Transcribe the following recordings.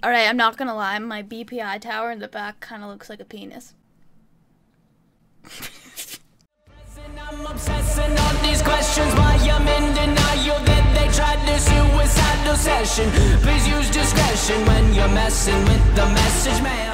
Alright, I'm not gonna lie, my BPI tower in the back kind of looks like a penis. I'm obsessing on these questions while I'm in denial that they tried their suicidal session. Please use discretion when you're messing with the message, man.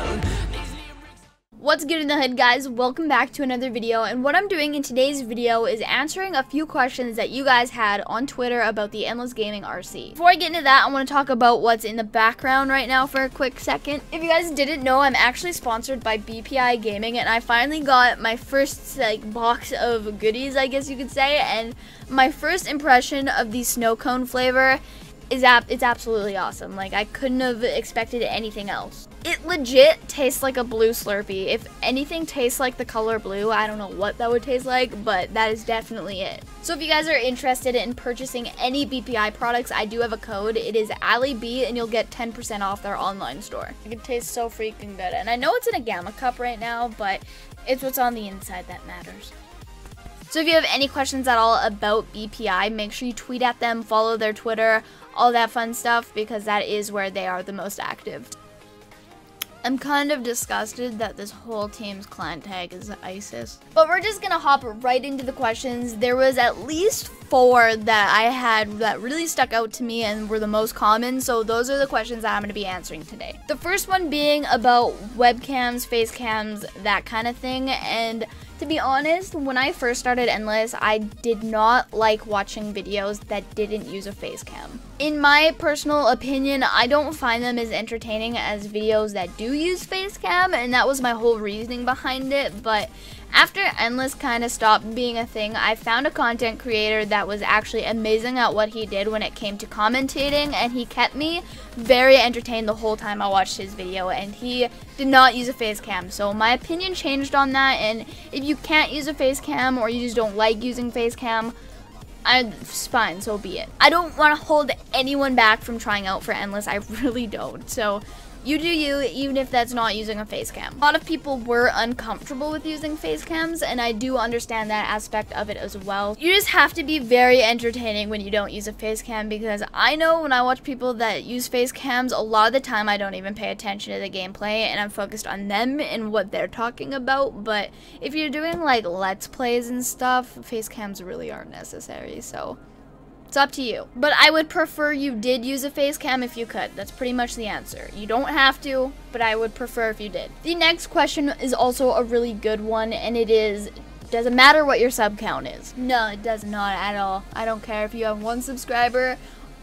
What's good in the hood, guys? Welcome back to another video, and what I'm doing in today's video is answering a few questions that you guys had on Twitter about the Endless Gaming RC. Before I get into that, I want to talk about what's in the background right now for a quick second. If you guys didn't know, I'm actually sponsored by BPI Gaming, and I finally got my first box of goodies, I guess you could say, and my first impression of the snow cone flavor is it's absolutely awesome. Like, I couldn't have expected anything else. It legit tastes like a blue Slurpee. If anything tastes like the color blue, I don't know what that would taste like, but that is definitely it. So if you guys are interested in purchasing any BPI products, I do have a code. It is Alliefx, and you'll get 10% off their online store. It tastes so freaking good. And I know it's in a Gamma cup right now, but it's what's on the inside that matters. So if you have any questions at all about BPI, make sure you tweet at them, follow their Twitter, all that fun stuff, because that is where they are the most active. I'm kind of disgusted that this whole team's clan tag is ISIS. But we're just gonna hop right into the questions. There was at least 4 that I had that really stuck out to me and were the most common, so those are the questions that I'm gonna be answering today. The first one being about webcams, face cams, that kind of thing, and to be honest, when I first started Endless, I did not like watching videos that didn't use a face cam. In my personal opinion, I don't find them as entertaining as videos that do use face cam, and that was my whole reasoning behind it. But after Endless kind of stopped being a thing, I found a content creator that was actually amazing at what he did when it came to commentating, and he kept me very entertained the whole time I watched his video, and he did not use a face cam. So my opinion changed on that, and if you can't use a face cam or you just don't like using face cam, it's fine, so be it. I don't want to hold anyone back from trying out for Endless, I really don't. So you do you, even if that's not using a face cam. A lot of people were uncomfortable with using face cams, and I do understand that aspect of it as well. You just have to be very entertaining when you don't use a face cam, because I know when I watch people that use face cams, a lot of the time I don't even pay attention to the gameplay, and I'm focused on them and what they're talking about. But if you're doing like Let's Plays and stuff, face cams really aren't necessary, so it's up to you. But I would prefer you did use a face cam if you could. That's pretty much the answer. You don't have to, but I would prefer if you did. The next question is also a really good one, and it is, does it matter what your sub count is? No, it does not at all. I don't care if you have 1 subscriber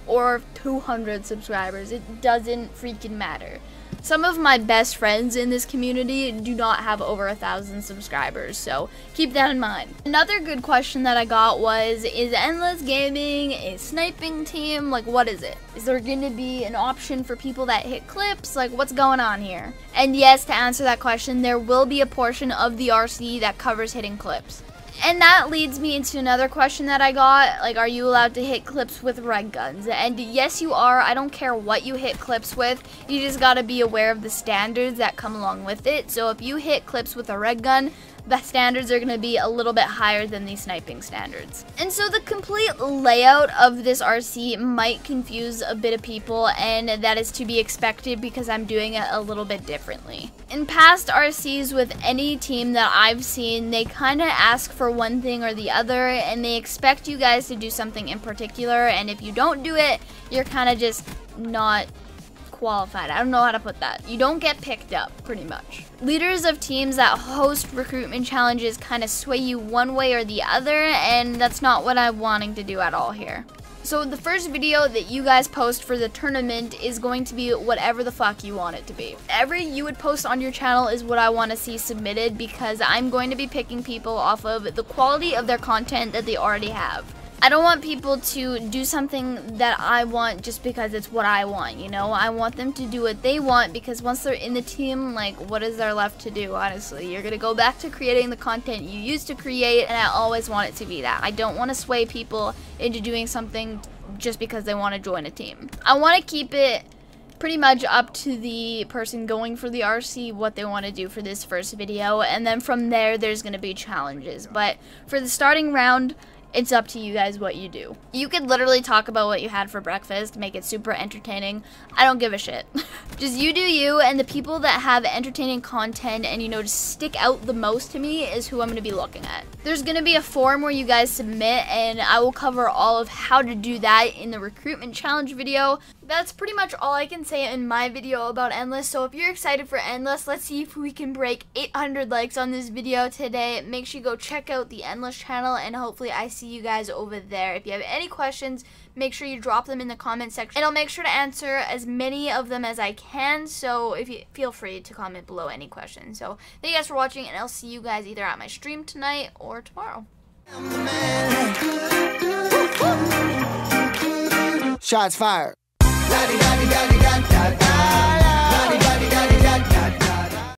or 200 subscribers. It doesn't freaking matter. Some of my best friends in this community do not have over 1,000 subscribers, so keep that in mind. Another good question that I got was, is Endless Gaming a sniping team? Like, what is it? Is there going to be an option for people that hit clips? Like, what's going on here? And yes, to answer that question, there will be a portion of the RC that covers hitting clips. And that leads me into another question that I got, like, are you allowed to hit clips with red guns? And yes, you are. I don't care what you hit clips with, you just gotta be aware of the standards that come along with it. So if you hit clips with a red gun, the standards are going to be a little bit higher than the sniping standards. And so the complete layout of this RC might confuse a bit of people, and that is to be expected because I'm doing it a little bit differently. In past RCs with any team that I've seen, they kind of ask for one thing or the other, and they expect you guys to do something in particular, and if you don't do it, you're kind of just not qualified. I don't know how to put that. You don't get picked up, pretty much. Leaders of teams that host recruitment challenges kind of sway you one way or the other, and that's not what I'm wanting to do at all here. So the first video that you guys post for the tournament is going to be whatever the fuck you want it to be. Whatever you would post on your channel is what I want to see submitted, because I'm going to be picking people off of the quality of their content that they already have. I don't want people to do something that I want just because it's what I want, you know? I want them to do what they want, because once they're in the team, like, what is there left to do, honestly? You're gonna go back to creating the content you used to create, and I always want it to be that. I don't want to sway people into doing something just because they want to join a team. I want to keep it pretty much up to the person going for the RC what they want to do for this first video, and then from there there's going to be challenges. But for the starting round, It's up to you guys what you do. You could literally talk about what you had for breakfast, make it super entertaining. I don't give a shit. Just you do you, and the people that have entertaining content and, you know, just stick out the most to me is who I'm going to be looking at. There's going to be a form where you guys submit, and I will cover all of how to do that in the recruitment challenge video. That's pretty much all I can say in my video about Endless. So if you're excited for Endless, let's see if we can break 800 likes on this video today. Make sure you go check out the Endless channel, and hopefully I see you guys over there. If you have any questions, make sure you drop them in the comment section, and I'll make sure to answer as many of them as I can. So if you feel free to comment below any questions. So thank you guys for watching, and I'll see you guys either at my stream tonight or tomorrow. Shots fired. La-di-da-di-da-di-da-da-da.